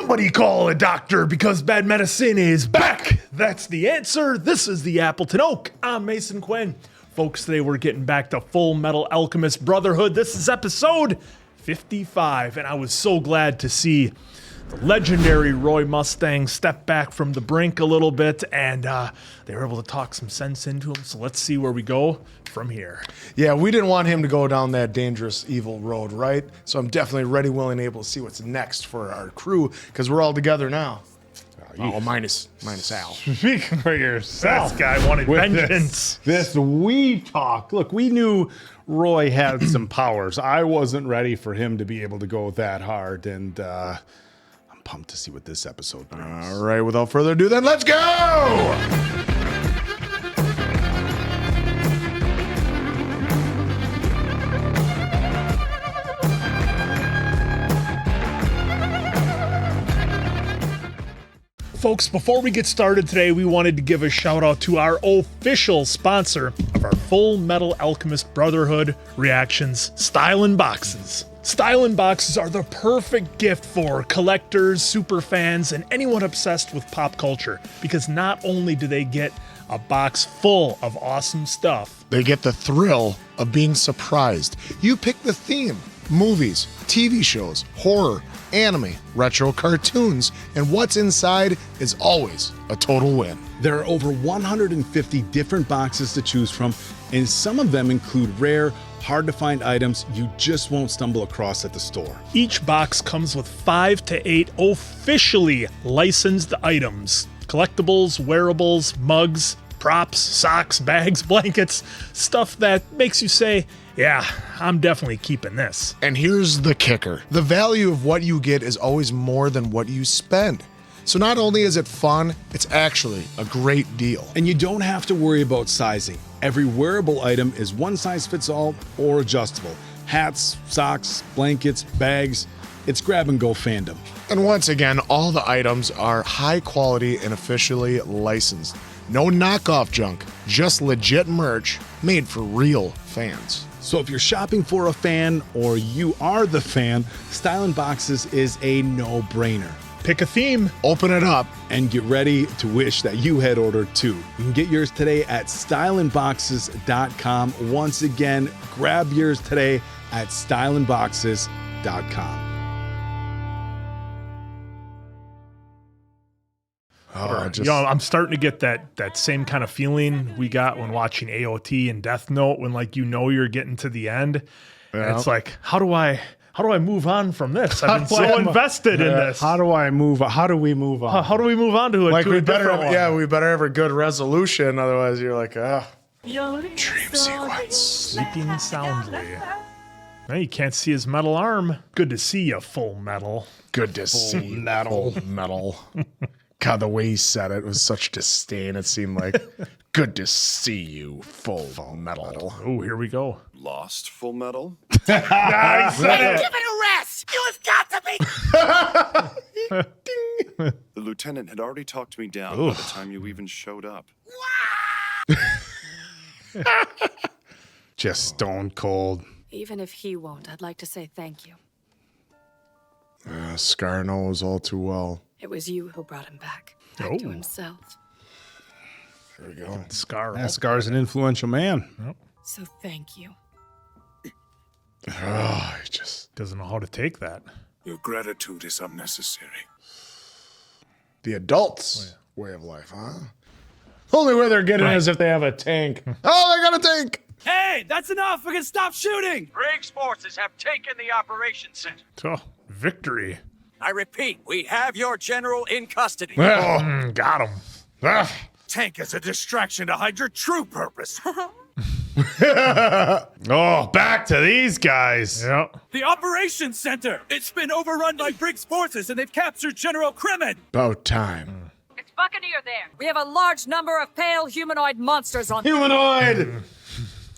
Somebody call a doctor because bad medicine is back. That's the answer. This is the Appleton Oak. I'm Mason Quinn. Folks, today we're getting back to Fullmetal Alchemist Brotherhood. This is episode 55, and I was so glad to see the legendary Roy Mustang step back from the brink a little bit, and they were able to talk some sense into him. So let's see where we go from here. Yeah, we didn't want him to go down that dangerous, evil road, right? So I'm definitely ready, willing, able to see what's next for our crew, because we're all together now. Minus Al. Speak for yourself. This guy wanted vengeance. This we talk. Look, we knew Roy had some powers. I wasn't ready for him to be able to go that hard, and I'm pumped to see what this episode brings. All right, without further ado, then let's go! Folks, before we get started today, we wanted to give a shout out to our official sponsor of our Fullmetal Alchemist Brotherhood reactions, Stylin' Boxes. Stylin' Boxes are the perfect gift for collectors, super fans, and anyone obsessed with pop culture, because not only do they get a box full of awesome stuff, They get the thrill of being surprised. You pick the theme: movies, TV shows, horror, anime, retro cartoons, and what's inside is always a total win. There are over 150 different boxes to choose from, and some of them include rare, hard-to-find items you just won't stumble across at the store. each box comes with 5 to 8 officially licensed items. Collectibles, wearables, mugs, props, socks, bags, blankets, stuff that makes you say, yeah, I'm definitely keeping this. And here's the kicker. The value of what you get is always more than what you spend. So not only is it fun, it's actually a great deal. And you don't have to worry about sizing. Every wearable item is one size fits all or adjustable. Hats, socks, blankets, bags. It's grab and go fandom. And once again, all the items are high quality and officially licensed. No knockoff junk, just legit merch made for real fans. So if you're shopping for a fan or you are the fan, Stylin' Boxes is a no-brainer. Pick a theme. Open it up. And get ready to wish that you had ordered too. You can get yours today at stylinboxes.com. Once again, grab yours today at stylinboxes.com. I'm starting to get that same kind of feeling we got when watching AOT and Death Note, when you're getting to the end. And it's like, how do I move on from this? I've been so invested in this. How do we move on? How do we move on to it? We better have a good resolution, otherwise you're like, dream sequence. Sleeping soundly. Now you can't see his metal arm. Good to see you, Full Metal. Good to see metal. Full metal. God, the way he said it was such disdain. It seemed like, good to see you, full metal. Oh, here we go. Lost Full Metal? Give it a rest! You have got to be... The lieutenant had already talked me down by the time you even showed up. Just stone cold. Even if he won't, I'd like to say thank you. Scar knows all too well. It was you who brought him back to himself. There we go. Scar. Yeah, Scar's an influential man. Yep. So thank you. He just Doesn't know how to take that. Your gratitude is unnecessary. the adults' way of life, huh? Only way they're getting is if they have a tank. Oh, they got a tank. Hey, that's enough! We can stop shooting! Briggs forces have taken the operation center. So, victory. I repeat, we have your general in custody. Got him. Tank is a distraction to hide your true purpose. Oh, back to these guys. Yep. The operations center! It's been overrun by Briggs forces and they've captured General Kremen! About time. It's Buccaneer there. We have a large number of pale humanoid monsters on. Humanoid.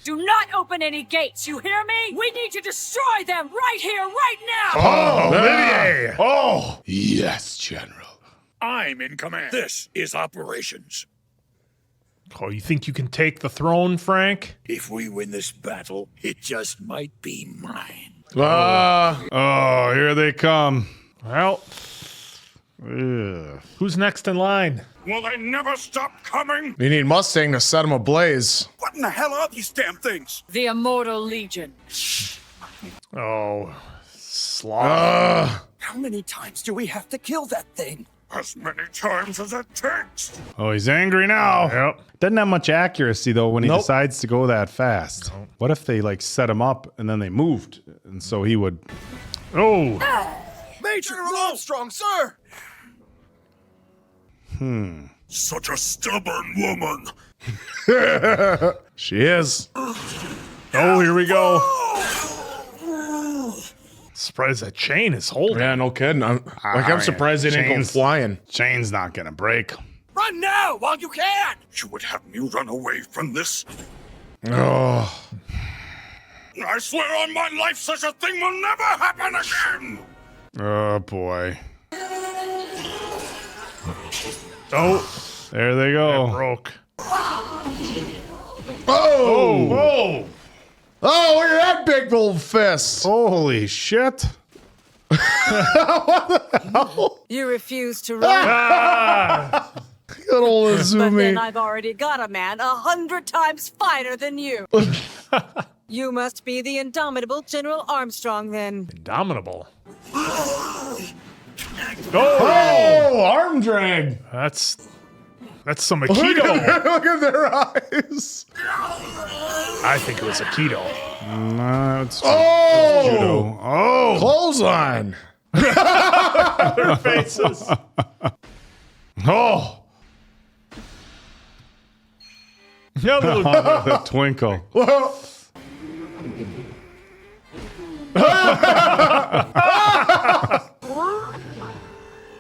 Do not open any gates, you hear me? We need to destroy them right here, right now! Oh, Olivier. Oh. Yes, General. I'm in command. This is operations. Oh, you think you can take the throne, Frank? If we win this battle, it just might be mine. Oh, here they come. Well, Ugh. Who's next in line? Will they never stop coming? You need Mustang to set him ablaze. What in the hell are these damn things? The Immortal Legion. Oh, Sloth. How many times do we have to kill that thing? As many times as it takes. Oh, he's angry now. Yep. Doesn't have much accuracy though when he Nope. decides to go that fast. What if they like set him up and then they moved, and so he would? Oh, Major Armstrong, sir! Such a stubborn woman. She is. oh, here we go. Surprised that chain is holding. Yeah, no kidding. I'm surprised they didn't go Chains. flying. Chain's not gonna break. Run now while you can! You would have me run away from this? Oh, I swear on my life such a thing will never happen again! Oh boy. Oh, There they go. broke. oh, Whoa. oh! Look at that big old fist. Holy shit. You refuse to run, Good old but Azumi. then I've already got a man 100 times finer than you. You must be the indomitable General Armstrong, then. Indomitable. Oh, arm drag. That's some Aikido. Look at their eyes. I think it was Aikido. No, it's Oh, judo. Oh. clothesline. Their faces. Oh. Yeah, little- The twinkle.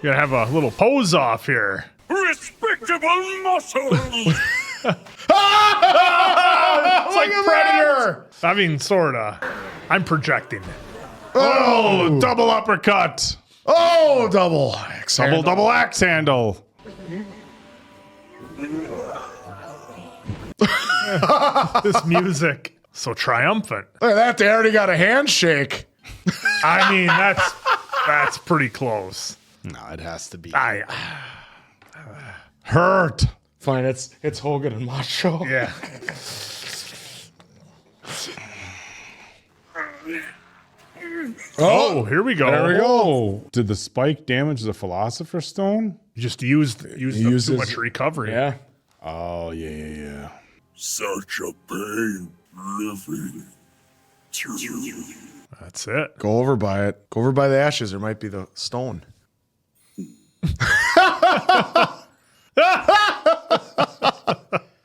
You gotta have a little pose off here. Respectable muscles! It's like Predator. I mean, sorta. I'm projecting. Oh, double uppercut. Oh, double axe. Double axe handle. This music, so triumphant. Look at that. They already got a handshake. I mean, that's pretty close. No, it has to be. Hurt. Fine. It's Hogan and Macho. Yeah. Oh, here we go. There we go. Oh, did the spike damage the Philosopher's Stone? You just used up uses- too much recovery. Yeah. Oh, yeah. Such a pain living. That's it. Go over by it. Go over by the ashes. There might be the stone.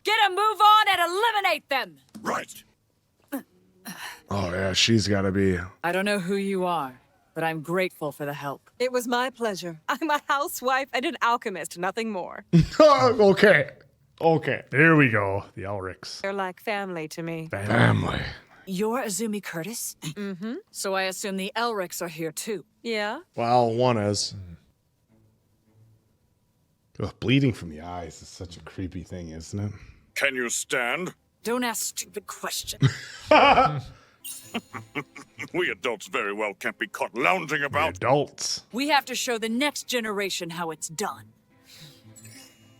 Get a move on and eliminate them. Right. Oh yeah, she's got to be. I don't know who you are, but I'm grateful for the help. It was my pleasure. I'm a housewife and an alchemist, nothing more. Okay. Here we go. The Elrics. They're like family to me. Family. You're Azumi Curtis? Mm-hmm. So I assume the Elrics are here too. Yeah? Well, one is. Ugh, bleeding from the eyes is such a creepy thing, isn't it? Can you stand? Don't ask stupid questions. We adults very well can't be caught lounging The about. adults. We have to show the next generation how it's done.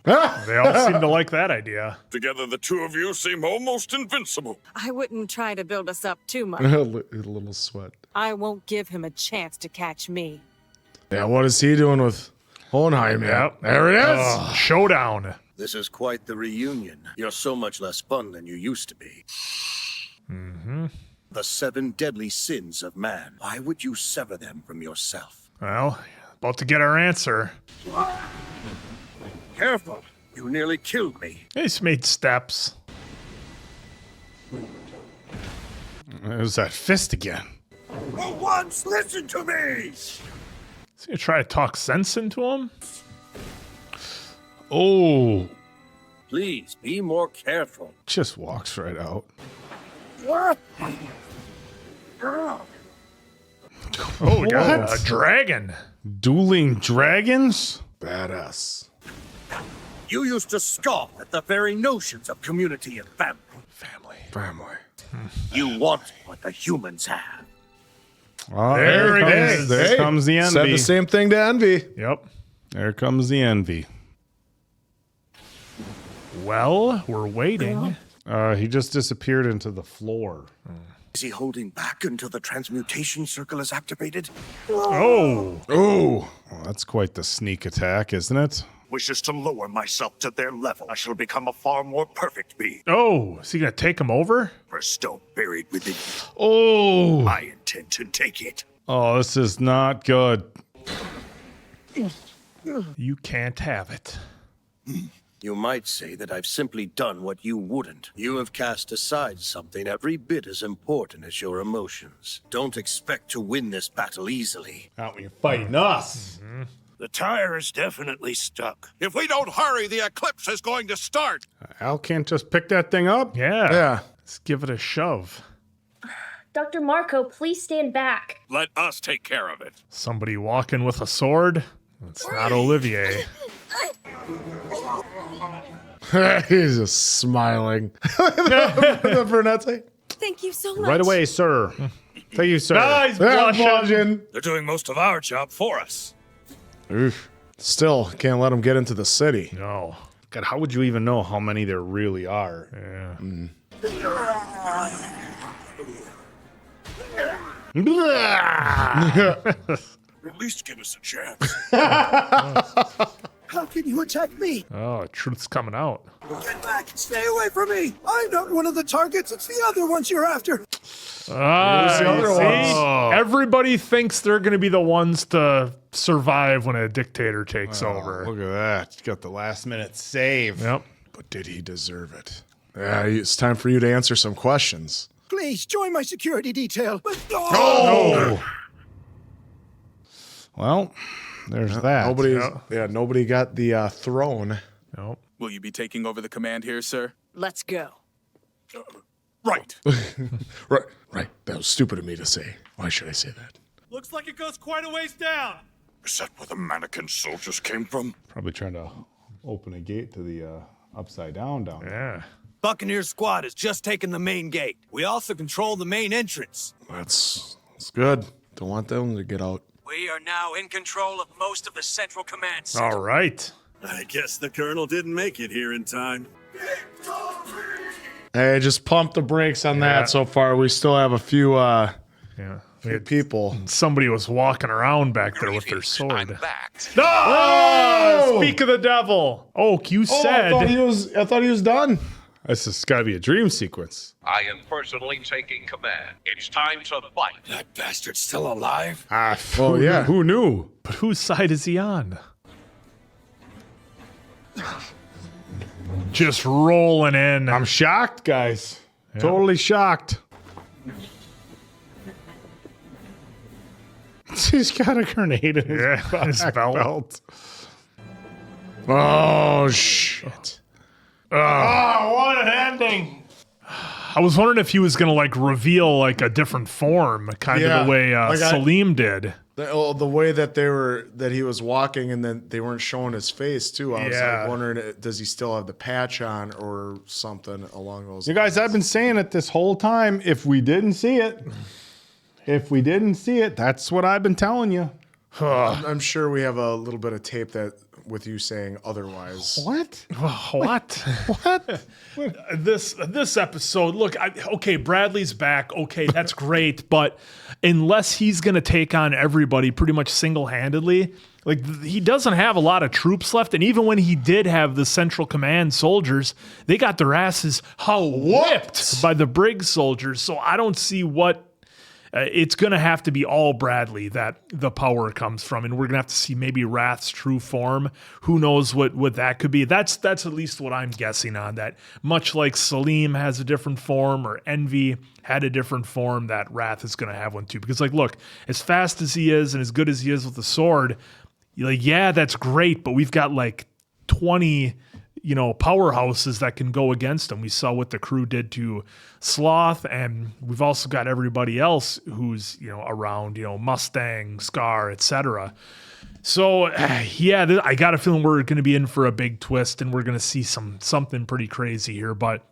They all seem to like that idea. Together, the two of you seem almost invincible. I wouldn't try to build us up too much. A little sweat. I won't give him a chance to catch me. Yeah, what is he doing with Hohenheim? Yep. There it is. Showdown. This is quite the reunion. You're so much less fun than you used to be. The 7 deadly sins of man. Why would you sever them from yourself? Well, about to get our answer. Careful. You nearly killed me. He's made steps. It was that fist again. For once, listen to me! Is he gonna try to talk sense into him? Oh, Please, be more careful. just walks right out. Oh, we got What? a dragon. Dueling dragons? Badass. You used to scoff at the very notions of community and family. Family. You want what the humans have. Oh, There it comes, is. There comes the envy. Said the same thing to Envy. Yep. There comes the envy. Well, we're waiting. He just disappeared into the floor. Is he holding back until the transmutation circle is activated? Oh. Oh, well, that's quite the sneak attack, isn't it? Wishes to lower myself to their level. I shall become a far more perfect being. Oh, is he going to take him over? For a stone buried within you. Oh. I intend to take it. Oh, this is not good. You can't have it. You might say that I've simply done what you wouldn't. You have cast aside something every bit as important as your emotions. Don't expect to win this battle easily. Not when you're fighting us. The tire is definitely stuck. If we don't hurry, the eclipse is going to start. Al can't just pick that thing up? Yeah. Let's give it a shove. Dr. Marco, please stand back. Let us take care of it. Somebody walking with a sword? It's not Olivier. He's just smiling. The brunette say, Thank you so much. Right away, sir. Thank you, sir. Nice blushing. They're doing most of our job for us. Oof. Still, can't let him get into the city. No. God, how would you even know how many there really are? Yeah. At least give us a chance. How can you attack me? Oh, truth's coming out. Get back and stay away from me. I'm not one of the targets. It's the other ones you're after. Ah, the other you see? ones? Everybody thinks they're going to be the ones to survive when a dictator takes over. Look at that. Got the last minute save. Yep. But did he deserve it? Yeah, it's time for you to answer some questions. Please join my security detail. Oh! Well, there's that. Nobody got the throne. Nope. Will you be taking over the command here, sir? Let's go. Right. Right. That was stupid of me to say. Why should I say that? Looks like it goes quite a ways down. Is that where the mannequin soldiers came from? Probably trying to open a gate to the upside down there. Yeah. Buccaneer squad has just taken the main gate. We also control the main entrance. That's good. Don't want them to get out. We are now in control of most of the central command center. All right. I guess the Colonel didn't make it here in time. Hey, just pump the brakes on that so far. We still have a few people. Somebody was walking around back there with their sword. I'm back. No! Oh! Speak of the devil. Oak, you said. I thought he was done. This has got to be a dream sequence. I am personally taking command. It's time to fight. That bastard's still alive? Yeah. Who knew? But whose side is he on? Just rolling in. I'm shocked, guys. Totally shocked. He's got a grenade in his his belt. Oh, shit. Oh, what an ending. I was wondering if he was going to like reveal like a different form, kind of the way Salim did. The way that he was walking and then they weren't showing his face too. I was like wondering, does he still have the patch on or something along those lines? You guys, I've been saying it this whole time. If we didn't see it, that's what I've been telling you. I'm sure we have a little bit of tape that with you saying otherwise. What? What? This episode, look, okay, Bradley's back. Okay, that's great. But unless he's going to take on everybody pretty much single-handedly, like he doesn't have a lot of troops left. And even when he did have the Central Command soldiers, they got their asses whipped by the Briggs soldiers. So I don't see what it's going to have to be all Bradley that the power comes from. And we're going to have to see maybe Wrath's true form. Who knows what that could be. That's at least what I'm guessing on that. Much like Salim has a different form or Envy had a different form, that Wrath is going to have one too. Because like, look, as fast as he is and as good as he is with the sword, you're like, yeah, that's great. But we've got like 20 powerhouses that can go against him. We saw what the crew did to Sloth, and we've also got everybody else who's, around, Mustang, Scar, etc. So, I got a feeling we're going to be in for a big twist, and we're going to see something pretty crazy here. But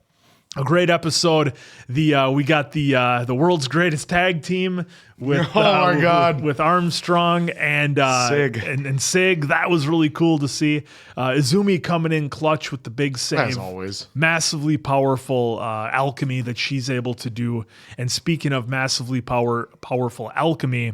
a great episode. We got the world's greatest tag team with my God, with Armstrong and Sig. and Sig. That was really cool to see. Izumi coming in clutch with the big save. As always. Massively powerful alchemy that she's able to do. And speaking of massively powerful alchemy,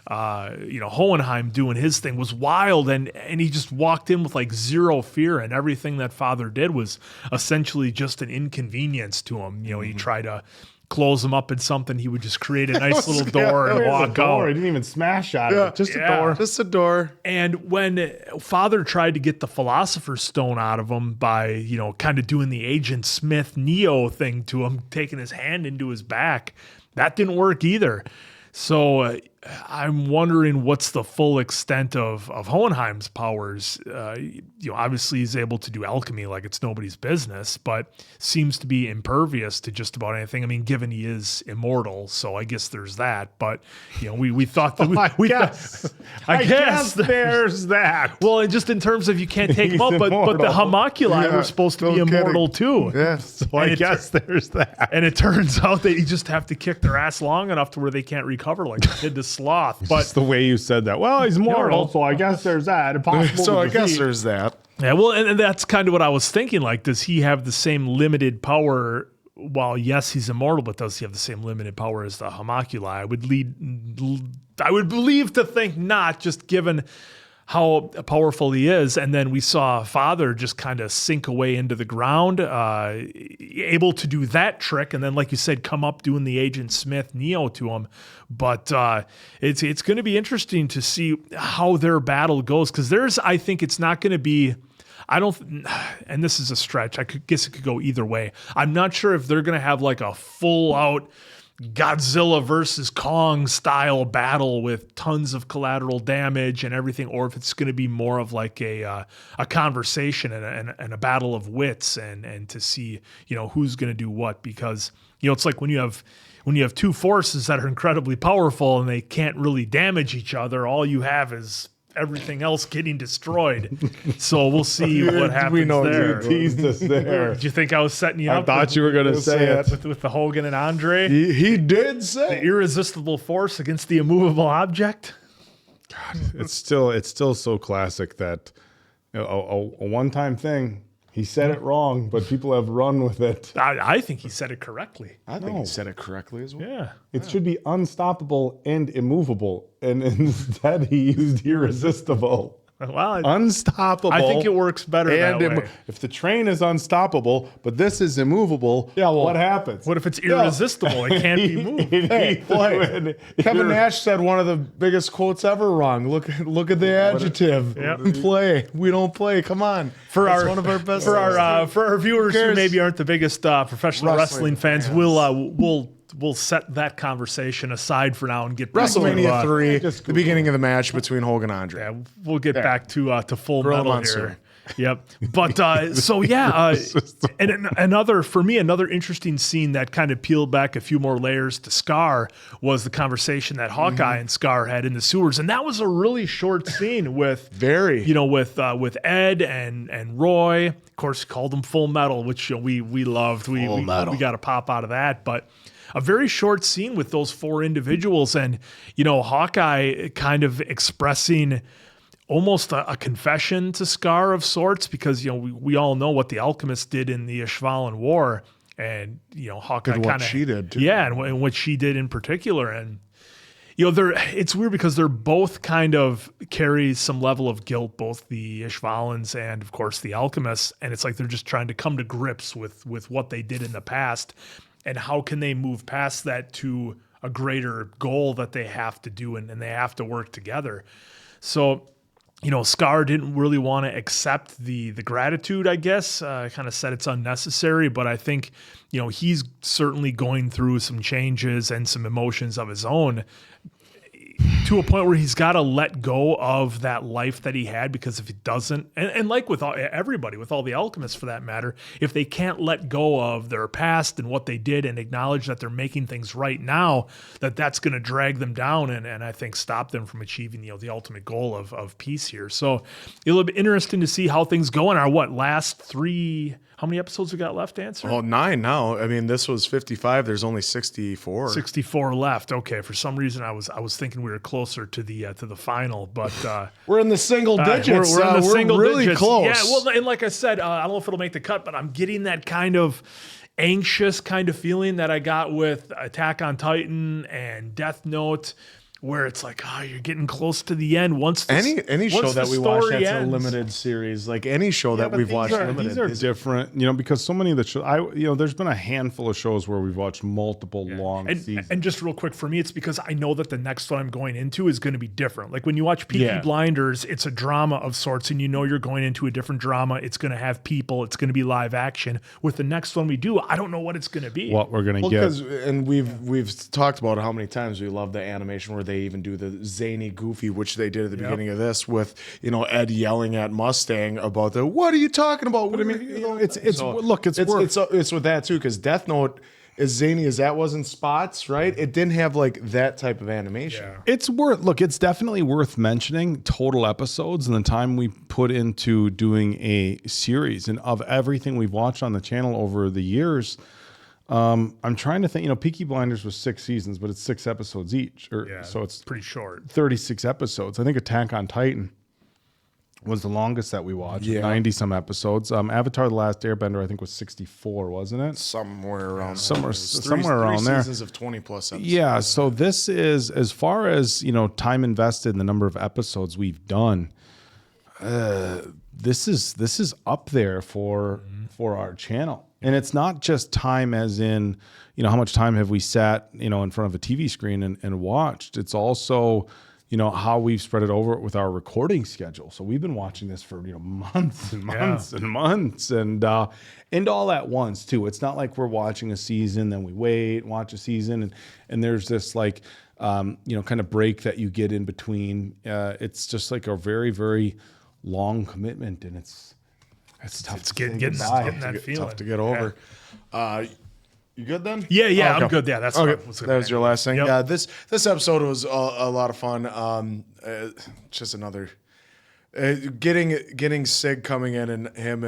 Hohenheim doing his thing was wild, and he just walked in with like zero fear, and everything that Father did was essentially just an inconvenience to him. He tried to close him up in something, he would just create a nice little door and walk out. He didn't even smash out of it. Just a door. Just a door. And when Father tried to get the Philosopher's Stone out of him by, kind of doing the Agent Smith Neo thing to him, taking his hand into his back, that didn't work either. So I'm wondering what's the full extent of Hohenheim's powers. Obviously he's able to do alchemy like it's nobody's business, but seems to be impervious to just about anything. I mean, given he is immortal, so I guess there's that. But we thought that I guess there's that. Well, and just in terms of you can't take him up, but the homunculi were supposed to be immortal too. Yeah, so I guess there's that. And it turns out that you just have to kick their ass long enough to where they can't recover like they did to Sloth. But just the way you said that. Well, he's mortal, so I guess there's that. Impossible So to I guess defeat. there's that. Yeah, well, and that's kind of what I was thinking. Like, does he have the same limited power? While yes, he's immortal, but does he have the same limited power as the homunculi? I would believe to think not, just given how powerful he is. And then we saw Father just kind of sink away into the ground, able to do that trick. And then, like you said, come up doing the Agent Smith Neo to him. But it's going to be interesting to see how their battle goes. Because I think it's not going to be, and this is a stretch. Guess it could go either way. I'm not sure if they're going to have like a full out Godzilla versus Kong style battle with tons of collateral damage and everything, or if it's going to be more of like a conversation and a battle of wits and to see who's going to do what, because it's like when you have two forces that are incredibly powerful and they can't really damage each other, all you have is everything else getting destroyed. So we'll see what happens we know there. You teased us there. Did you think I was setting you up? I thought you were going to say it. With the Hogan and Andre? He did say the irresistible force against the immovable object. God, it's still so classic that a one-time thing. He said it wrong, but people have run with it. I think he said it correctly. I think he said it correctly as well. Yeah. It should be unstoppable and immovable, and instead he used irresistible. Well, unstoppable. I think it works better that way. If the train is unstoppable, but this is immovable, what happens? What if it's irresistible? It can't be moved. Kevin Nash said one of the biggest quotes ever wrong. Look at the adjective. Play. We don't play. Come on. That's one of our best. For our viewers who maybe aren't the biggest professional wrestling fans, we'll set that conversation aside for now and get back WrestleMania to, 3, the beginning of the match between Hogan and Andre. Yeah, we'll get back to Full Grill Metal Monster. here. Yep. But and another interesting scene that kind of peeled back a few more layers to Scar was the conversation that Hawkeye and Scar had in the sewers, and that was a really short scene with with Ed and Roy. Of course, called him Full Metal, which we loved. We got a pop out of that, but. A very short scene with those four individuals, and Hawkeye kind of expressing almost a confession to Scar of sorts, because we all know what the Alchemist did in the Ishvalan War, and Hawkeye kind of she did too. Yeah, and what she did in particular, and it's weird because they're both kind of carry some level of guilt, both the Ishvalans and of course the Alchemists, and it's like they're just trying to come to grips with what they did in the past. And how can they move past that to a greater goal that they have to do and they have to work together? So, Scar didn't really want to accept the gratitude, I guess. Kind of said it's unnecessary, but I think, he's certainly going through some changes and some emotions of his own. to a point where he's got to let go of that life that he had, because if he doesn't, and like with everybody, with all the alchemists for that matter, if they can't let go of their past and what they did and acknowledge that they're making things right now, that's going to drag them down and I think stop them from achieving the ultimate goal of peace here. So it'll be interesting to see how things go in our last 3. How many episodes we got left, Answer? Well, 9 now. I mean, this was 55. There's only 64. 64 left. Okay. For some reason, I was thinking we were closer to the final, but we're in the single digits. We're in the single really digits. close. Yeah. Well, and like I said, I don't know if it'll make the cut, but I'm getting that kind of anxious kind of feeling that I got with Attack on Titan and Death Note, where it's like, you're getting close to the end. Once any show that we watch that's ends. a limited series, like any show that we've watched limited, these are different, because so many of the shows, there's been a handful of shows where we've watched multiple long seasons. And just real quick for me, it's because I know that the next one I'm going into is going to be different. Like when you watch Peaky Blinders, it's a drama of sorts, and you're going into a different drama. It's going to have people. It's going to be live action. With the next one we do, I don't know what it's going to be. What we're going to get. And we've talked about how many times we love the animation where they even do the zany goofy, which they did at the beginning of this with Ed yelling at Mustang about what are you talking about? But I mean, it's with that too, because Death Note, as zany as that was in spots, right? It didn't have like that type of animation. Yeah. It's definitely worth mentioning total episodes and the time we put into doing a series, and of everything we've watched on the channel over the years. I'm trying to think, Peaky Blinders was 6 seasons, but it's 6 episodes each. So it's pretty short. 36 episodes. I think Attack on Titan was the longest that we watched, 90 some episodes. Avatar: The Last Airbender, I think, was 64, wasn't it? Somewhere around somewhere three around there. Seasons of 20 plus episodes. Yeah, so this is, as far as time invested in the number of episodes we've done, this is up there for our channel. And it's not just time as in, how much time have we sat, in front of a TV screen and watched. It's also, how we've spread it over with our recording schedule. So we've been watching this for, months and months and months and all at once too. It's not like we're watching a season, then we wait, watch a season. And there's this like, kind of break that you get in between. It's just like a very, very long commitment, and it's tough. It's getting that feeling. Tough to get over. You good then? Yeah, okay. I'm good. Yeah, that's okay. That was your last thing. Yep. Yeah, this episode was a lot of fun. Just another getting Sig coming in, and him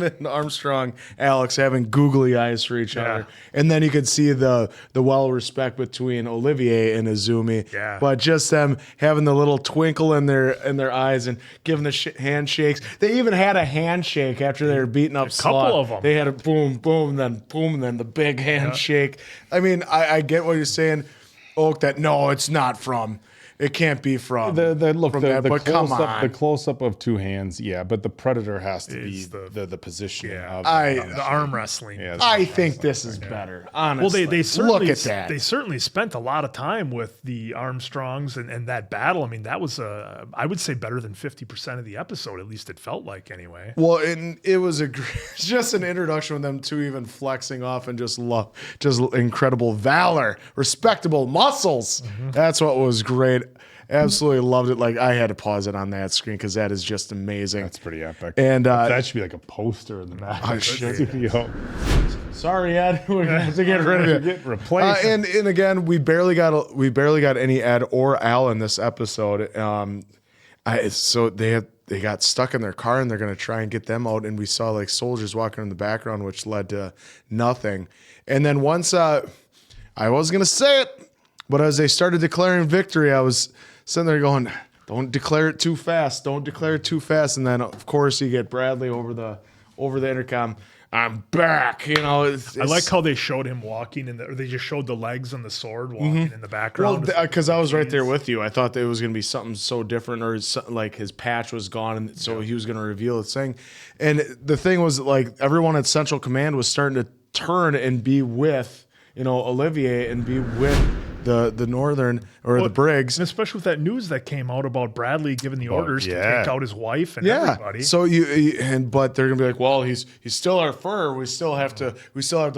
and Armstrong, Alex having googly eyes for each other, and then you could see the respect between Olivier and Izumi. Yeah. But just them having the little twinkle in their eyes and giving the handshakes. They even had a handshake after they were beating up a couple of them. They had a boom, boom, then boom, and then the big handshake. I mean, I get what you're saying, Oak. That no, it's not from. It can't be from the close up of 2 hands, but the Predator has to be the position of the arm wrestling. Yeah, I think this is better. Honestly, well, they certainly look at that. They certainly spent a lot of time with the Armstrongs and that battle. I mean, that was I would say better than 50% of the episode. At least it felt like anyway. Well, and it was just an introduction with them to even flexing off and just incredible valor, respectable muscles. Mm-hmm. That's what was great. Absolutely loved it. Like, I had to pause it on that screen because that is just amazing. That's pretty epic. And that should be like a poster in the back of the studio. Sorry, Ed. We're gonna have to get rid of it. Get replaced. And again, we barely got any Ed or Al in this episode. So they got stuck in their car and they're gonna try and get them out. And we saw like soldiers walking in the background, which led to nothing. And then once I was gonna say it, but as they started declaring victory, I was sitting there going, "Don't declare it too fast. Don't declare it too fast." And then, of course, you get Bradley over the intercom. I'm back. I like how they showed him walking, or they just showed the legs and the sword walking in the background. Well, because I was right there with you. I thought that it was going to be something so different, or like his patch was gone, and so he was going to reveal his thing. And the thing was, like, everyone at Central Command was starting to turn and be with, Olivier and be with the Northern or the Briggs, and especially with that news that came out about Bradley giving the orders to take out his wife and everybody. So but they're gonna be like, well, he's still our fur. We still have to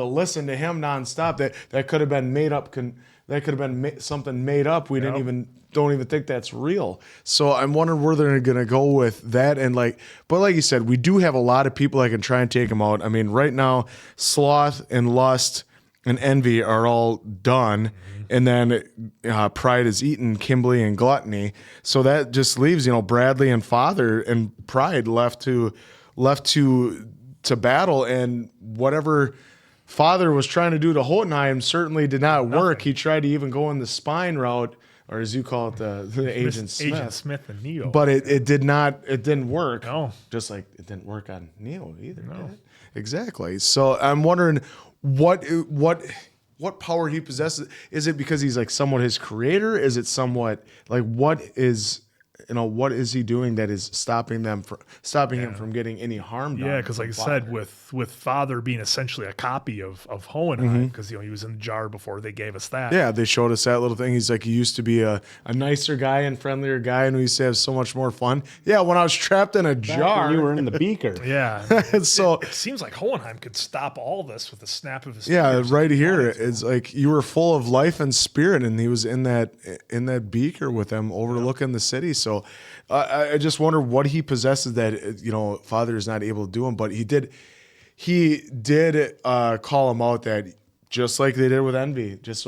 listen to him nonstop. That could have been made up That could have been something made up. We don't even think that's real. So I'm wondering where they're going to go with that. And but like you said, we do have a lot of people that can try and take him out. I mean, right now, sloth and lust and envy are all done. And then pride is eaten, Kimberly and gluttony. So that just leaves, Bradley and father and pride left to battle. And whatever father was trying to do to Hohenheim certainly did not work. He tried to even go in the spine route, or as you call it, the Agent Smith. Agent Smith and Neo. But it didn't work. No. Just like it didn't work on Neo either. No. Exactly. So I'm wondering what power he possesses. Is it because he's like somewhat his creator? Is it somewhat like what is he doing that is stopping him from getting any harm done? Yeah, because like I said, with father being essentially a copy of Hohenheim, because he was in the jar before they gave us that. Yeah, they showed us that little thing. He's like, he used to be a nicer guy and friendlier guy, and we used to have so much more fun. Yeah, when I was trapped in a jar, you were in the beaker. Yeah, so it seems like Hohenheim could stop all this with a snap of his yeah, fingers. right here, it's like you were full of life and spirit, and he was in that beaker with them, overlooking the city. So I just wonder what he possesses that father is not able to do him, but he did call him out, that just like they did with envy, just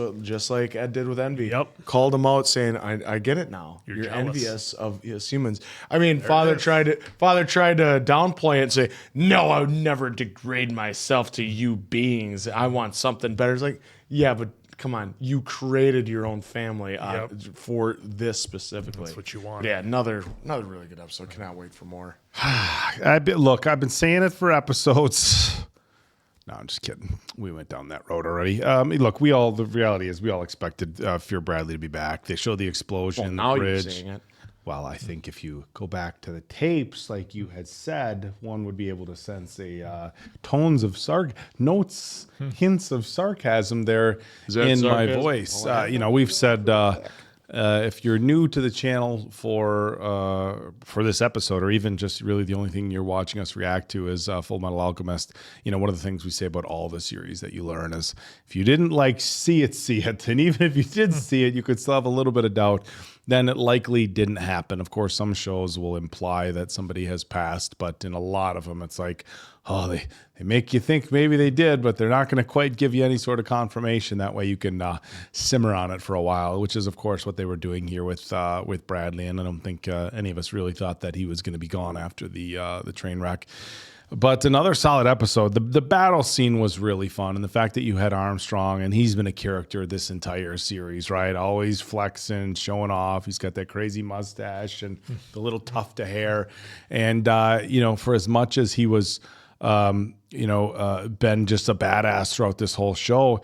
like Ed did with envy. Yep. Called him out saying, I get it now. You're jealous. envious of humans. I mean, father tried to downplay it and say, no, I would never degrade myself to you beings. I want something better. It's like, yeah, but come on, you created your own family for this specifically. That's what you want. Yeah, another really good episode. Cannot wait for more. I've been saying it for episodes. No, I'm just kidding. We went down that road already. The reality is we all expected Fear Bradley to be back. They showed the explosion in the bridge. You're saying it. Well, I think if you go back to the tapes, like you had said, one would be able to sense tones of hints of sarcasm there in my voice. We've said if you're new to the channel for this episode, or even just really the only thing you're watching us react to is Fullmetal Alchemist, one of the things we say about all the series that you learn is if you didn't see it, and even if you did see it, you could still have a little bit of doubt. Then it likely didn't happen. Of course, some shows will imply that somebody has passed, but in a lot of them, it's like, oh, they make you think maybe they did, but they're not going to quite give you any sort of confirmation. That way you can simmer on it for a while, which is, of course, what they were doing here with Bradley. And I don't think any of us really thought that he was going to be gone after the train wreck. But another solid episode. The battle scene was really fun. And the fact that you had Armstrong, and he's been a character this entire series, right? Always flexing, showing off. He's got that crazy mustache and the little tuft of hair. And, for as much as he was, been just a badass throughout this whole show,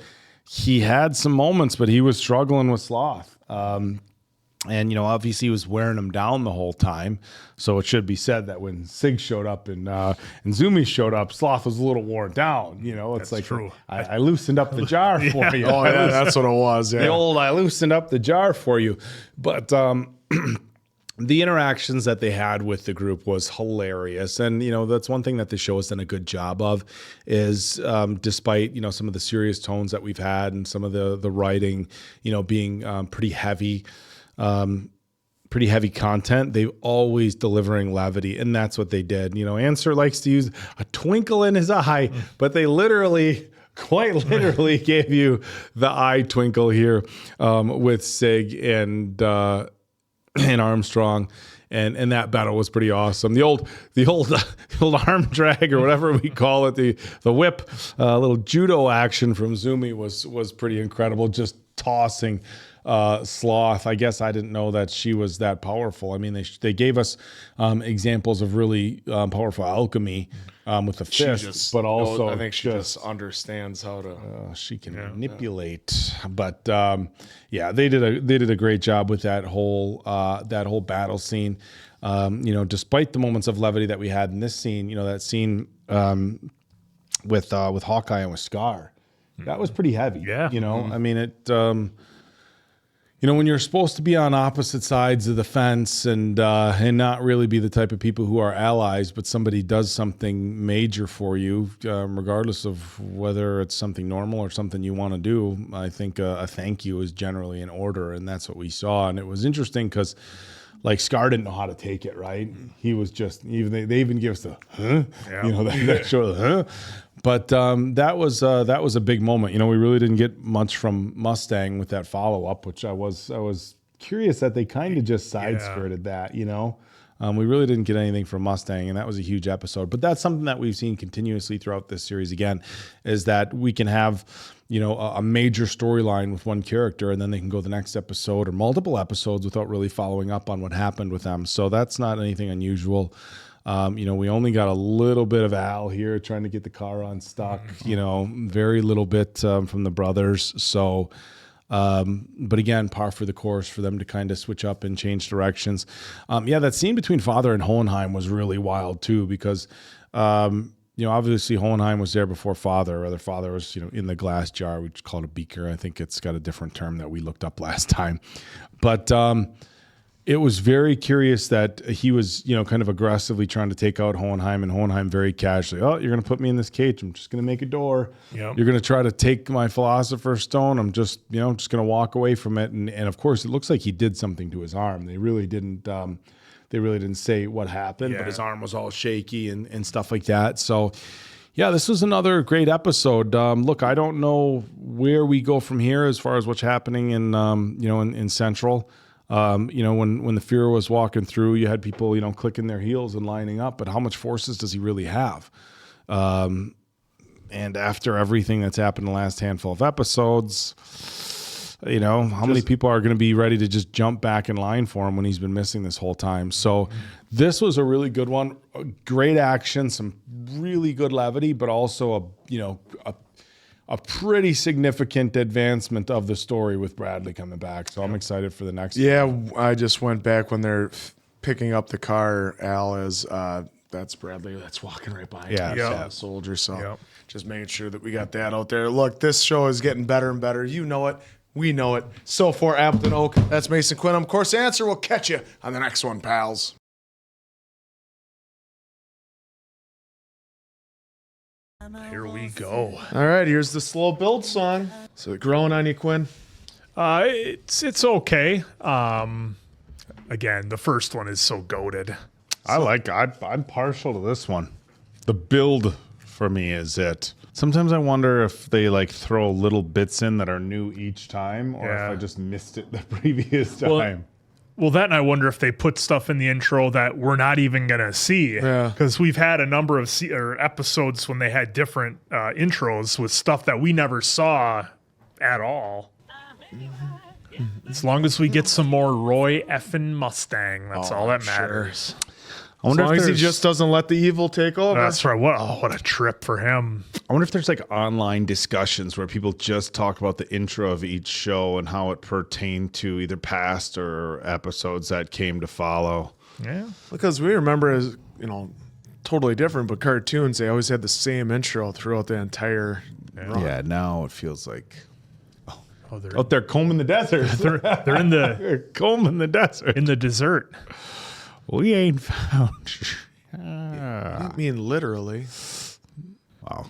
he had some moments, but he was struggling with sloth. And, obviously he was wearing him down the whole time. So it should be said that when Sig showed up and Zumi showed up, Sloth was a little worn down. It's that's like, true. I loosened up the jar for you. Oh, yeah, that's what it was. Yeah. The old, I loosened up the jar for you. But the interactions that they had with the group was hilarious. And, that's one thing that the show has done a good job of is despite, some of the serious tones that we've had and some of the writing, being pretty heavy content, they've always delivering levity, and that's what they did. Answer likes to use a twinkle in his eye, but they quite literally gave you the eye twinkle here with Sig and Armstrong. And that battle was pretty awesome. The old arm drag or whatever we call it, the whip, little judo action from Zumi was pretty incredible. Just tossing Sloth. I guess I didn't know that she was that powerful. I mean, they gave us examples of really powerful alchemy with the fist, but also I think she just understands how to. She can manipulate. But they did a great job with that whole battle scene. Despite the moments of levity that we had in this scene, that scene with Hawkeye and with Scar, that was pretty heavy. Yeah. I mean it. when you're supposed to be on opposite sides of the fence and not really be the type of people who are allies, but somebody does something major for you, regardless of whether it's something normal or something you want to do, I think a thank you is generally in order, and that's what we saw. And it was interesting because, like, Scar didn't know how to take it, right? He was just, they even give us the, huh? Yeah. That show, huh? But that was a big moment. We really didn't get much from Mustang with that follow-up, which I was curious that they kind of just side-skirted that, We really didn't get anything from Mustang, and that was a huge episode. But that's something that we've seen continuously throughout this series again, is that we can have, a major storyline with one character, and then they can go the next episode or multiple episodes without really following up on what happened with them. So that's not anything unusual. We only got a little bit of Al here trying to get the car unstuck, very little bit from the brothers. So, but again, par for the course for them to kind of switch up and change directions. That scene between Father and Hohenheim was really wild too, because, obviously Hohenheim was there before Father, or the Father was, in the glass jar. We just call it a beaker. I think it's got a different term that we looked up last time. But, it was very curious that he was, kind of aggressively trying to take out Hohenheim, and Hohenheim very casually, oh, you're going to put me in this cage. I'm just going to make a door. Yep. You're going to try to take my Philosopher's Stone. I'm just going to walk away from it. And of course, it looks like he did something to his arm. They really didn't say what happened, but his arm was all shaky and stuff like that. So, yeah, this was another great episode. Look, I don't know where we go from here as far as what's happening in, in Central. When the Fuhrer was walking through, you had people, clicking their heels and lining up, but how much forces does he really have? And after everything that's happened in the last handful of episodes, how many people are going to be ready to just jump back in line for him when he's been missing this whole time? So this was a really good one. Great action, some really good levity, but also a pretty significant advancement of the story with Bradley coming back. So I'm excited for the next one. Yeah, I just went back when they're picking up the car, Al, is that's Bradley that's walking right by. Yeah, that soldier. So just making sure that we got that out there. Look, this show is getting better and better. You know it. We know it. So for Appleton Oak, that's Mason Quinn. I'm Course Answer. We'll catch you on the next one, pals. Here we go. All right, here's the slow build song. So growing on you, Quinn? It's okay. Again, the first one is so goated. I'm partial to this one. The build for me is it. Sometimes I wonder if they throw little bits in that are new each time, or if I just missed it the previous time. Well, that, and I wonder if they put stuff in the intro that we're not even going to see. Because we've had a number of episodes when they had different intros with stuff that we never saw at all. As long as we get some more Roy effing Mustang, that's all that matters. I wonder if he just doesn't let the evil take over. That's right. What a trip for him. I wonder if there's online discussions where people just talk about the intro of each show and how it pertained to either past or episodes that came to follow. Yeah. Because we remember as, totally different, but cartoons, they always had the same intro throughout the entire run. Yeah, now it feels like they're out there combing the desert. they're in the they're combing the desert. In the desert. We ain't found. I mean, literally. Wow.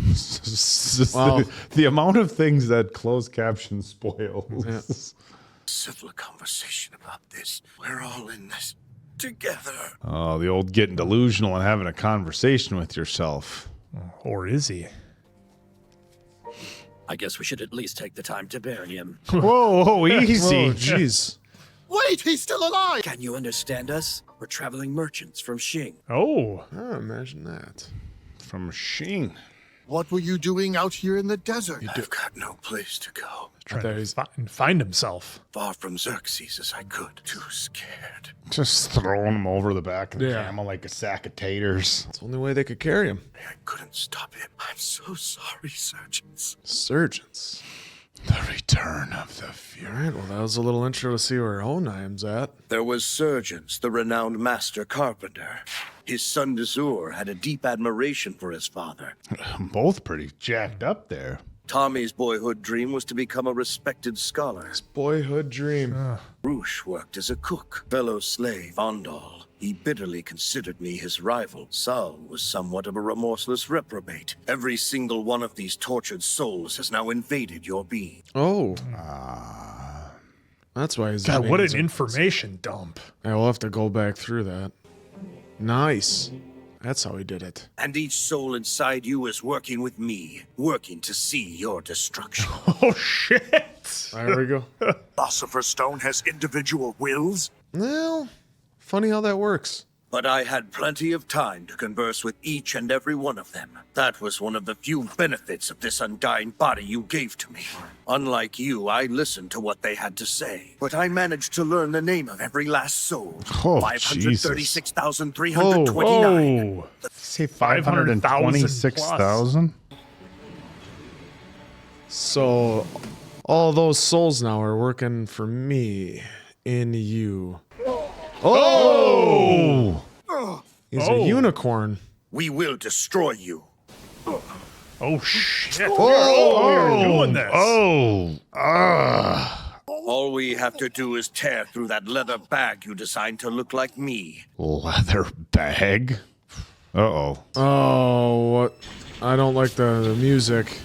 The amount of things that closed caption spoils. Yeah. Civil conversation about this. We're all in this together. Oh, the old getting delusional and having a conversation with yourself. Or is he? I guess we should at least take the time to bury him. Whoa, easy. Oh, jeez. Wait, he's still alive! Can you understand us? We're traveling merchants from Xing. Oh. Imagine that. From Xing. What were you doing out here in the desert? I've got no place to go. Trying to find himself. Far from Xerxes as I could. Too scared. Just throwing him over the back of the camel like a sack of taters. It's the only way they could carry him. I couldn't stop him. I'm so sorry, surgeons. Surgeons. The return of the Fuhrer. All right, well, that was a little intro to see where Hohenheim's at. There was Surgeons, the renowned master carpenter. His son Dezur had a deep admiration for his father. Both pretty jacked up there. Tommy's boyhood dream was to become a respected scholar. His boyhood dream. Roosh worked as a cook. Fellow slave, Ondal. He bitterly considered me his rival. Saul was somewhat of a remorseless reprobate. Every single one of these tortured souls has now invaded your being. Oh. That's why his God, what name's an information dump. I will have to go back through that. Nice. That's how he did it. And each soul inside you is working with me, working to see your destruction. Oh, shit. There we go. Philosopher's Stone has individual wills? Well, funny how that works. But I had plenty of time to converse with each and every one of them. That was one of the few benefits of this undying body you gave to me. Unlike you, I listened to what they had to say. But I managed to learn the name of every last soul. Oh, 536,329. Oh. Say 526,000? So, all those souls now are working for me in you. Oh! He's a unicorn. We will destroy you. Oh, shit. We're doing this. All we have to do is tear through that leather bag you designed to look like me. Leather bag? Uh-oh. Oh, what? I don't like the music.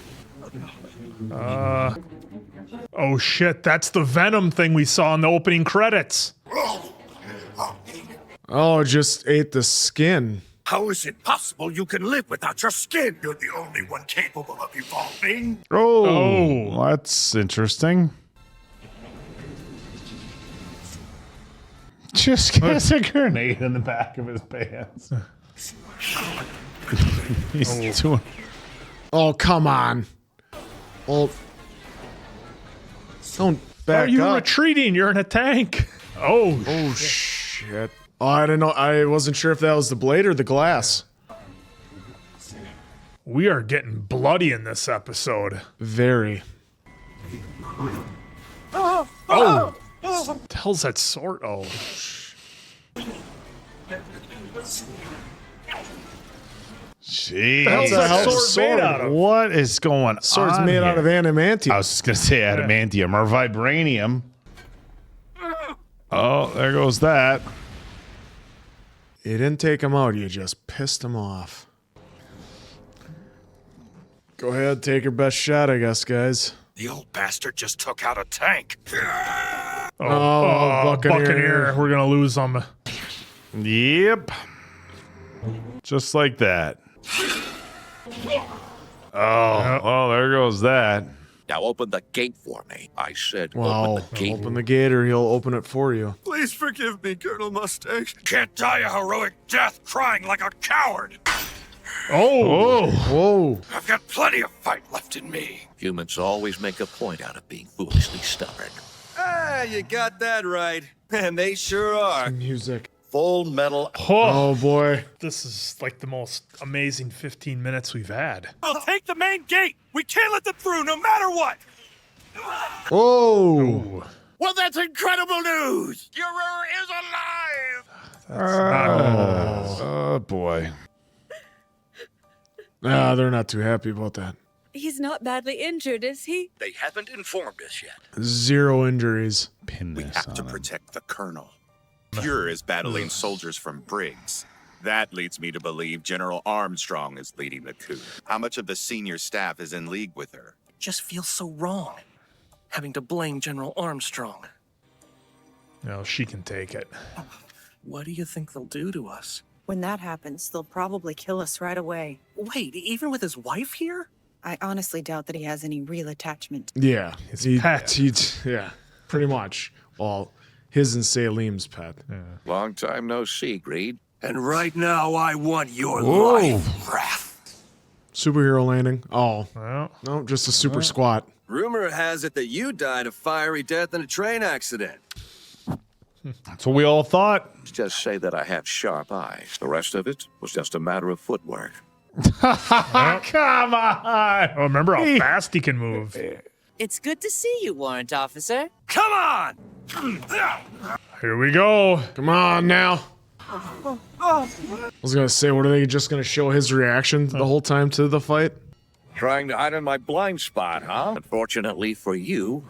Oh, shit. That's the Venom thing we saw in the opening credits. Oh, just ate the skin. How is it possible you can live without your skin? You're the only one capable of evolving. Oh, that's interesting. Just gets a grenade in the back of his pants. He's doing... Oh, come on. Well, don't back Are you up. retreating? You're in a tank. Oh, Shit. Oh, I don't know. I wasn't sure if that was the blade or the glass. we are getting bloody in this episode. Very. Oh! What the hell's that sword? Oh. Jeez. How's that sword made out of? What is going Sword's on made here? out of adamantium. I was just going to say adamantium or vibranium. Oh, there goes that. You didn't take him out, you just pissed him off. Go ahead, take your best shot, I guess, guys. The old bastard just took out a tank. Buccaneer. We're going to lose them. Yep. Just like that. Oh, well, there goes that. Now open the gate for me. I said Well, open the gate. open the gate or he'll open it for you. Please forgive me, Colonel Mustache. Can't die a heroic death crying like a coward. Oh! Whoa. I've got plenty of fight left in me. Humans always make a point out of being foolishly stubborn. Ah, you got that right. And they sure are. Music. Fullmetal. Oh, boy. This is like the most amazing 15 minutes we've had. I'll take the main gate. We can't let them through no matter what. Whoa. Well, that's incredible news. Führer is alive. Oh, boy. Ah, they're not too happy about that. He's not badly injured, is he? They haven't informed us yet. 0 injuries. Pin We this have on to him. protect the Colonel. Fuhrer is battling soldiers from Briggs. That leads me to believe General Armstrong is leading the coup. How much of the senior staff is in league with her? Just feels so wrong, having to blame General Armstrong. No, she can take it. What do you think they'll do to us? When that happens, they'll probably kill us right away. Wait, even with his wife here? I honestly doubt that he has any real attachment. Yeah. pet. Yeah, pretty much. Well, his and Salim's pet. Long time no see, Greed. And right now, I want your Whoa. life breath. Superhero landing. Oh. Well, No, just a super squat. Rumor has it that you died a fiery death in a train accident. That's what we all thought. Just say that I have sharp eyes. The rest of it was just a matter of footwork. Come on. oh, remember how fast he can move. It's good to see you, Warrant Officer. Come on! Here we go. Come on now. I was going to say, what are they just going to show his reaction the whole time to the fight? Trying to hide in my blind spot, huh? Unfortunately for you.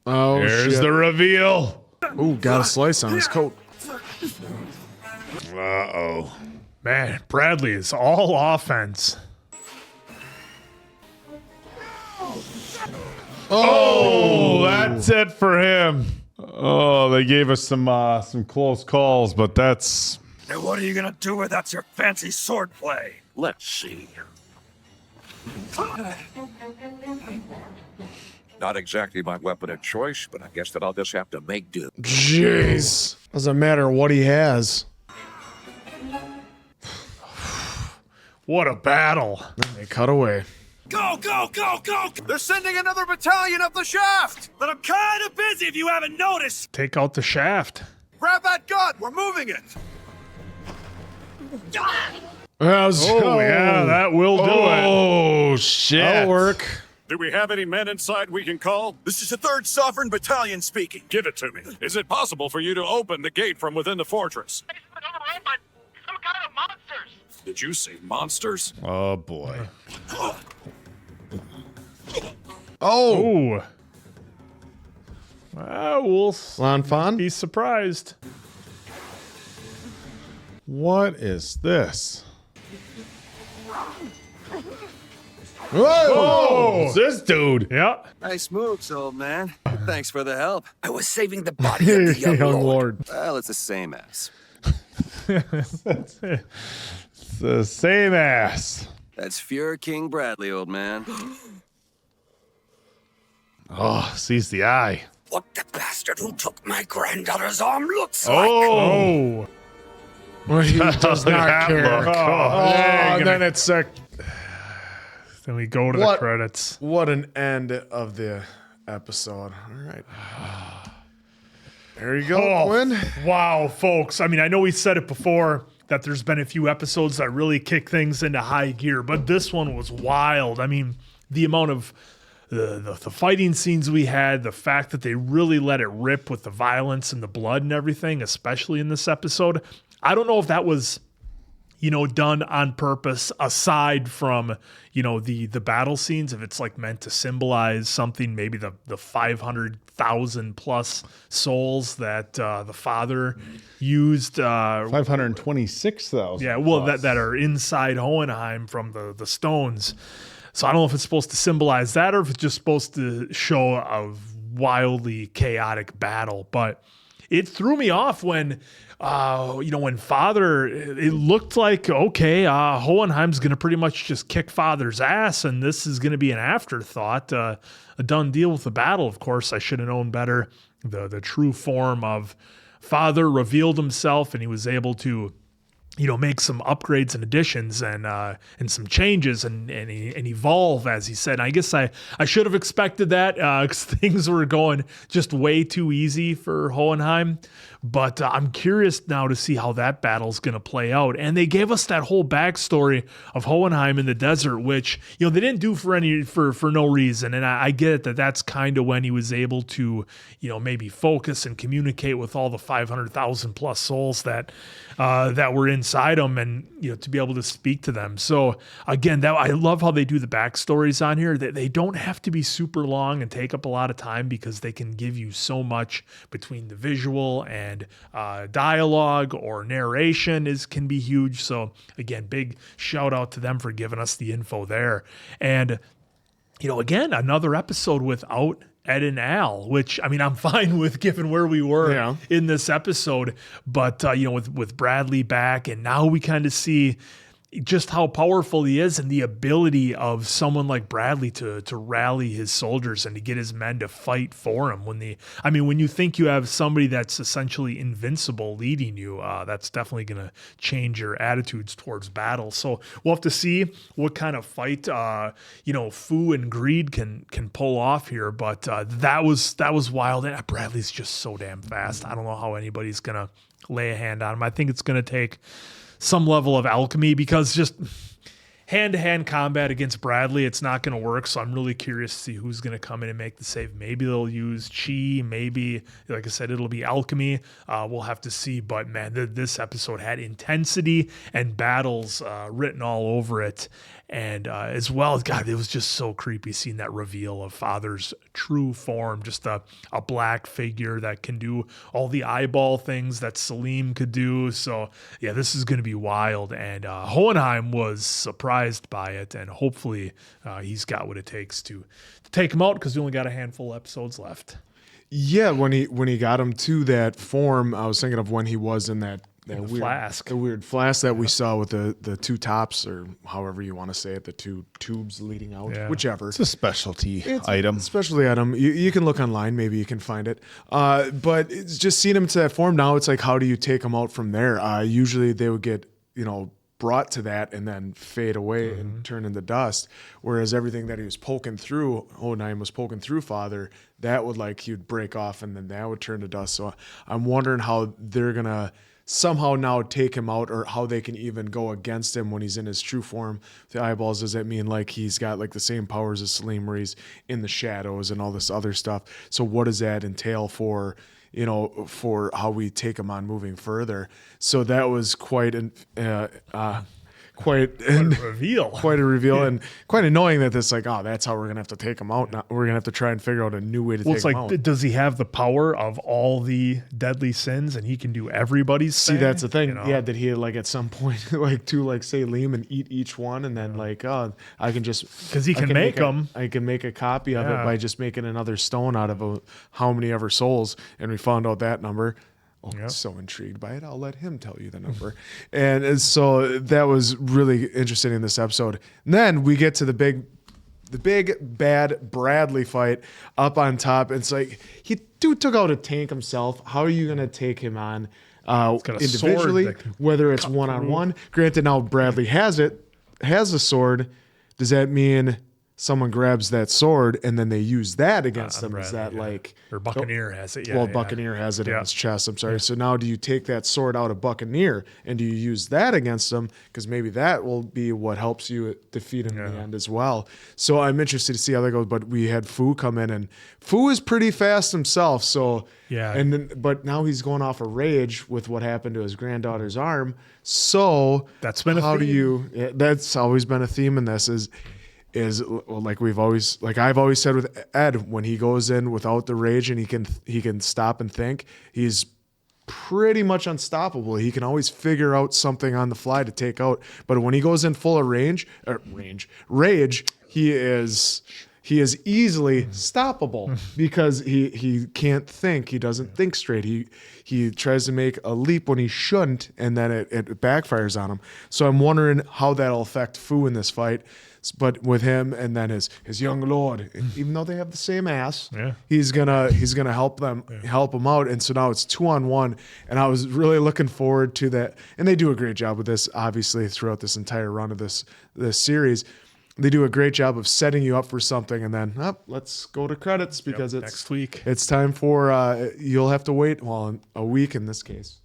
Oh, There's shit. the reveal. Ooh, got a slice on his coat. Uh-oh. Man, Bradley is all offense. Oh, that's it for him. Oh, they gave us some close calls, but that's... Now what are you gonna do without your fancy sword play? Let's see. Not exactly my weapon of choice, but I guess that I'll just have to make do. Jeez. Doesn't matter what he has. What a battle. They cut away. Go, go, go, go! They're sending another battalion up the shaft! But I'm kind of busy if you haven't noticed. Take out the shaft. Grab that gun! We're moving it! Oh, yeah, that will do it. Oh, shit. That'll work. Do we have any men inside we can call? This is the 3rd Sovereign Battalion speaking. Give it to me. Is it possible for you to open the gate from within the fortress? Some kind of monsters. Did you say monsters? Oh, boy. Oh. We'll Lanfan? be surprised. What is this? Whoa! Who's this dude? Yeah. Nice moves, old man. Thanks for the help. I was saving the body of the Young Lord. Well, it's the same as. It's the same ass. That's Fuhrer King Bradley, old man. Oh, sees the eye. What the bastard who took my granddaughter's arm looks like. Oh. Well, he does Look at not that care. look. Oh, Dang, and then it's Then we go to the credits. What an end of the episode. All right. There you go, Quinn. Wow, folks. I mean, I know we said it before that there's been a few episodes that really kick things into high gear, but this one was wild. I mean, the amount of the fighting scenes we had, the fact that they really let it rip with the violence and the blood and everything, especially in this episode. I don't know if that was, done on purpose aside from, the battle scenes, if it's like meant to symbolize something, maybe the 500,000 plus souls that the father used. 526,000. Yeah, well, that are inside Hohenheim from the stones. So I don't know if it's supposed to symbolize that or if it's just supposed to show a wildly chaotic battle. But it threw me off when, when Father, it looked like, okay, Hohenheim's going to pretty much just kick Father's ass, and this is going to be an afterthought, a done deal with the battle. Of course, I should have known better. The true form of Father revealed himself, and he was able to make some upgrades and additions and some changes and evolve, as he said. And I guess I should have expected that because things were going just way too easy for Hohenheim. But I'm curious now to see how that battle's going to play out. And they gave us that whole backstory of Hohenheim in the desert, which they didn't do for no reason. And I get it that's kind of when he was able to maybe focus and communicate with all the 500,000 plus souls that were inside him, and to be able to speak to them. So again, I love how they do the backstories on here. They don't have to be super long and take up a lot of time because they can give you so much between the visual and dialogue or narration can be huge. So again, big shout out to them for giving us the info there. And again, another episode without Ed and Al, which, I mean, I'm fine with given where we were in this episode, but with Bradley back, and now we kind of see just how powerful he is and the ability of someone like Bradley to rally his soldiers and to get his men to fight for him. When you think you have somebody that's essentially invincible leading you, that's definitely going to change your attitudes towards battle. So we'll have to see what kind of fight, Fu and Greed can pull off here. But that was wild. And Bradley's just so damn fast. I don't know how anybody's going to lay a hand on him. I think it's going to take some level of alchemy, because just hand-to-hand combat against Bradley, it's not going to work. So I'm really curious to see who's going to come in and make the save. Maybe they'll use chi. Maybe, like I said, it'll be alchemy. We'll have to see. But man, this episode had intensity and battles written all over it. And as well, God, it was just so creepy seeing that reveal of Father's true form, just a black figure that can do all the eyeball things that Salim could do. So yeah, this is going to be wild. And Hohenheim was surprised by it, and hopefully he's got what it takes to take him out, because we only got a handful of episodes left. Yeah, when he got him to that form, I was thinking of when he was in that weird flask. The weird flask that we saw with the two tops, or however you want to say it, the two tubes leading out, whichever. It's a specialty item. Specialty item. You can look online, maybe you can find it. But it's just seeing him to that form now, it's like, how do you take him out from there? Usually they would get, brought to that and then fade away and turn into dust. Whereas everything that he was poking through, Hohenheim was poking through Father, that would he'd break off and then that would turn to dust. So I'm wondering how they're going to somehow now take him out, or how they can even go against him when he's in his true form. The eyeballs, does that mean he's got the same powers as Salim, where he's in the shadows and all this other stuff? So what does that entail for how we take him on moving further? So that was quite a reveal. Quite a reveal, and quite annoying that this that's how we're gonna have to take him out. Now we're gonna have to try and figure out a new way to take him out. Does he have the power of all the deadly sins, and he can do everybody's See, thing? that's the thing. Yeah, did he at some point to say Liam and eat each one, and then I can just, because he can make them. I can make a copy of it by just making another stone out of how many ever souls, and we found out that number. So intrigued by it, I'll let him tell you the number. And so that was really interesting in this episode. And then we get to the big bad Bradley fight up on top. It's dude took out a tank himself. How are you going to take him on individually, whether it's one-on-one? Granted, now Bradley has a sword. Does that mean someone grabs that sword and then they use that against them? Is that or Buccaneer has it? Buccaneer has it in his chest. I'm sorry. So now do you take that sword out of Buccaneer and do you use that against him? Because maybe that will be what helps you defeat him in the end as well. So I'm interested to see how that goes. But we had Fu come in, and Fu is pretty fast himself. So but now he's going off a rage with what happened to his granddaughter's arm. So that's been a theme. That's always been a theme in this is I've always said with Ed, when he goes in without the rage and he can stop and think, he's pretty much unstoppable. He can always figure out something on the fly to take out. But when he goes in full of rage, he is easily stoppable because he can't think. He doesn't think straight. He tries to make a leap when he shouldn't, and then it backfires on him. So I'm wondering how that'll affect Fu in this fight. But with him and then his young lord, even though they have the same ass, he's gonna help him out. And so now it's 2-on-1, and I was really looking forward to that. And they do a great job with this, obviously, throughout this entire run of this series. They do a great job of setting you up for something, and then let's go to credits because it's next week. It's time for you'll have to wait a week in this case.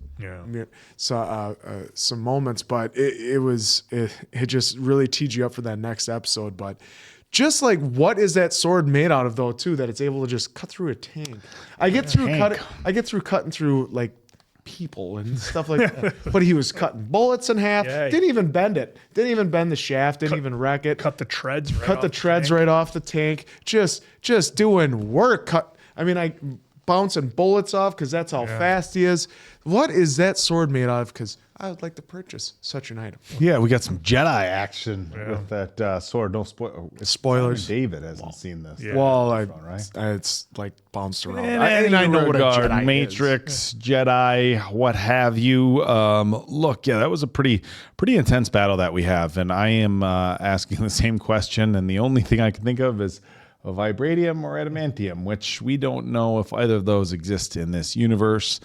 So some moments, but it just really teed you up for that next episode. But just what is that sword made out of though too, that it's able to just cut through a tank? I get through cutting through people and stuff like that. But he was cutting bullets in half. Didn't even bend it. Didn't even bend the shaft. Didn't even wreck it. Cut the treads. Right off the tank. Just doing work. Bouncing bullets off because that's how fast he is. What is that sword made out of? Because I would like to purchase such an item. Yeah, we got some Jedi action with that sword. No spoilers. David hasn't seen this. Yeah. Well, it's bounced around. And I know what a Jedi Matrix, is. Jedi, what have you. Look, that was a pretty intense battle that we have. And I am asking the same question. And the only thing I can think of is a vibranium or adamantium, which we don't know if either of those exist in this universe.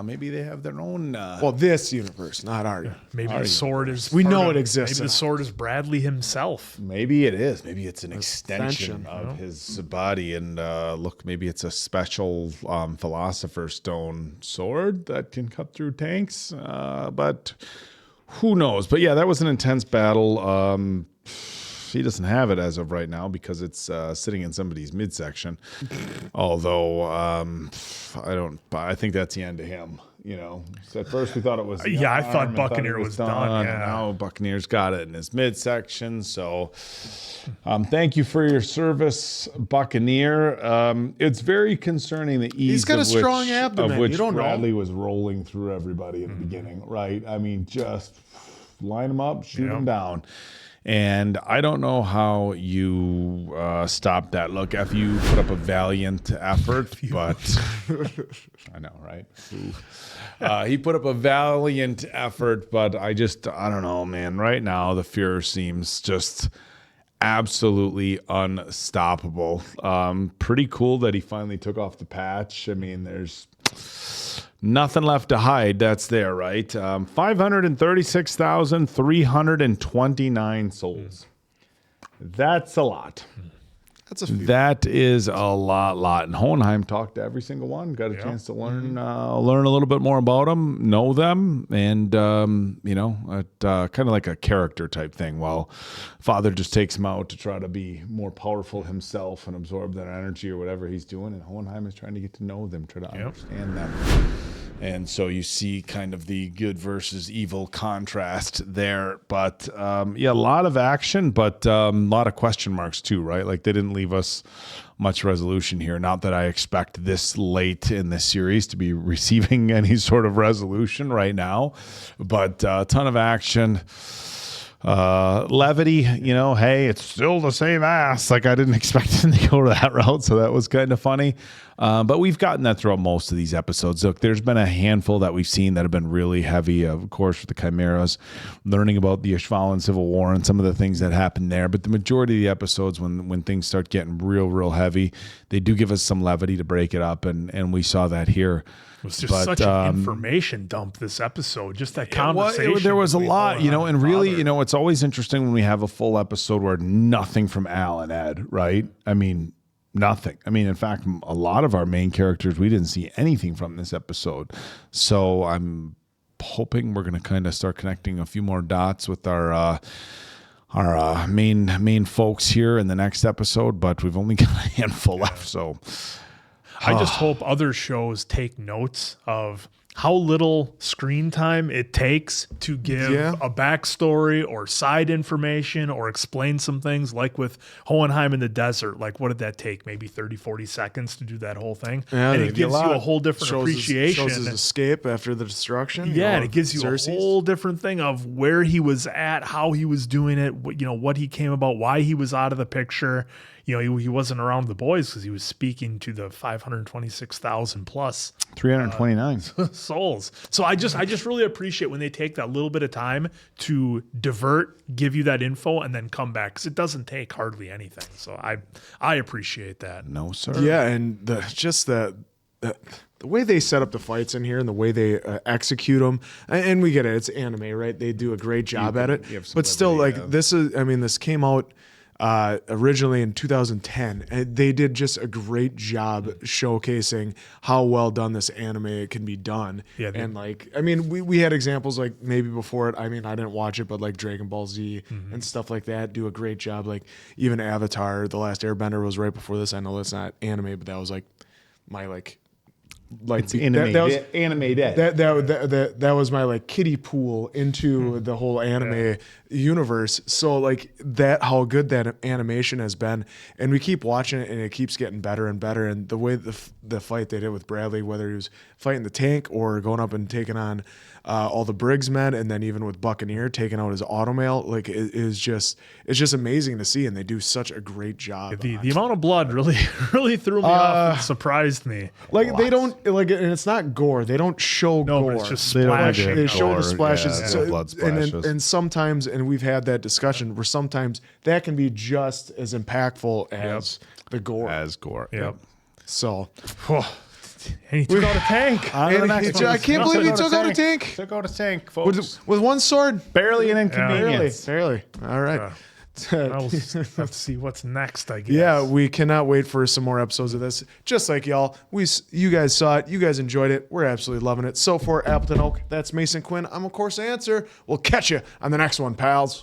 Maybe they have their own. This universe, not our. Maybe the sword is. We know it exists. Maybe the sword is Bradley himself. Maybe it is. Maybe it's an extension of his body. And maybe it's a special Philosopher's Stone sword that can cut through tanks. But who knows? But that was an intense battle. He doesn't have it as of right now because it's sitting in somebody's midsection. Although I think that's the end of him. You know, so at first we thought it was the Yeah, I arm, thought it Buccaneer was done, yeah. Now Buccaneer's got it in his midsection. So thank you for your service, Buccaneer. It's very concerning the ease He's got a of strong which, abdomen. of which You don't know. Bradley was rolling through everybody in the beginning, right? I mean, just line them up, shoot them down. And I don't know how you stopped that. Look, if you put up a valiant effort, but I know, right? He put up a valiant effort, but I don't know, man. Right now, the Fuhrer seems just absolutely unstoppable. Pretty cool that he finally took off the patch. I mean, there's nothing left to hide. That's there, right? 536,329 souls. That's a lot. That is a lot. And Hohenheim talked to every single one. Got a chance to learn a little bit more about them, know them, and kind of like a character type thing. While Father just takes him out to try to be more powerful himself and absorb that energy or whatever he's doing, and Hohenheim is trying to get to know them, try to understand them. And so you see kind of the good versus evil contrast there. But a lot of action, but a lot of question marks too, right? Like they didn't leave us much resolution here. Not that I expect this late in the series to be receiving any sort of resolution right now, but a ton of action. Levity, hey, it's still the same ass. Like I didn't expect him to go to that route, so that was kind of funny. But we've gotten that throughout most of these episodes. Look, there's been a handful that we've seen that have been really heavy, of course, with the Chimeras, learning about the Ishvalan Civil War and some of the things that happened there. But the majority of the episodes, when things start getting real heavy, they do give us some levity to break it up, and we saw that here. It was just such an information dump this episode. Just that conversation. There was a lot, and really, Father. it's always interesting when we have a full episode where nothing from Al and Ed, right? I mean, nothing. I mean, in fact, a lot of our main characters, we didn't see anything from this episode. So I'm hoping we're going to kind of start connecting a few more dots with our main folks here in the next episode, but we've only got a handful left, so... I just hope other shows take notes of how little screen time it takes to give a backstory or side information or explain some things, like with Hohenheim in the desert. Like, what did that take? Maybe 30, 40 seconds to do that whole thing? Yeah, and it gives you a whole different appreciation. Shows his escape after the destruction. Yeah, and it gives you a whole different thing of where he was at, how he was doing it, what he came about, why he was out of the picture. He wasn't around the boys because he was speaking to the 526,000 plus 329 souls. So I just really appreciate when they take that little bit of time to divert, give you that info, and then come back, because it doesn't take hardly anything. So I appreciate that. No, sir. Yeah, and the way they set up the fights in here and the way they execute them, and we get it, it's anime, right? They do a great job at it. But still, this came out originally in 2010, and they did just a great job showcasing how well done this anime can be done. Yeah, we had examples like maybe before it. I mean, I didn't watch it, but like Dragon Ball Z and stuff like that do a great job. Like even Avatar: The Last Airbender was right before this. I know it's not anime, but that was like my it's anime. That was my kiddie pool into the whole anime universe. So how good that animation has been, and we keep watching it, and it keeps getting better and better. And the way the fight they did with Bradley, whether he was fighting the tank or going up and taking on all the Briggs men, and then even with Buccaneer taking out his automail, it's just amazing to see, and they do such a great job. The amount of blood really threw me off and surprised me. They don't and it's not gore. They don't show gore. But it's just splashing. They show the splashes. Yeah, blood splashes. And sometimes, and we've had that discussion where sometimes that can be just as impactful as the gore. Yep. So. And he took out a tank. I can't believe he took out a tank. Took out a tank, folks. With one sword. Barely an inconvenience. Barely. All right. I'll have to see what's next, I guess. Yeah, we cannot wait for some more episodes of this. Just like y'all, you guys saw it. You guys enjoyed it. We're absolutely loving it. So for Appleton Oak, that's Mason Quinn. I'm, of course, Answer. We'll catch you on the next one, pals.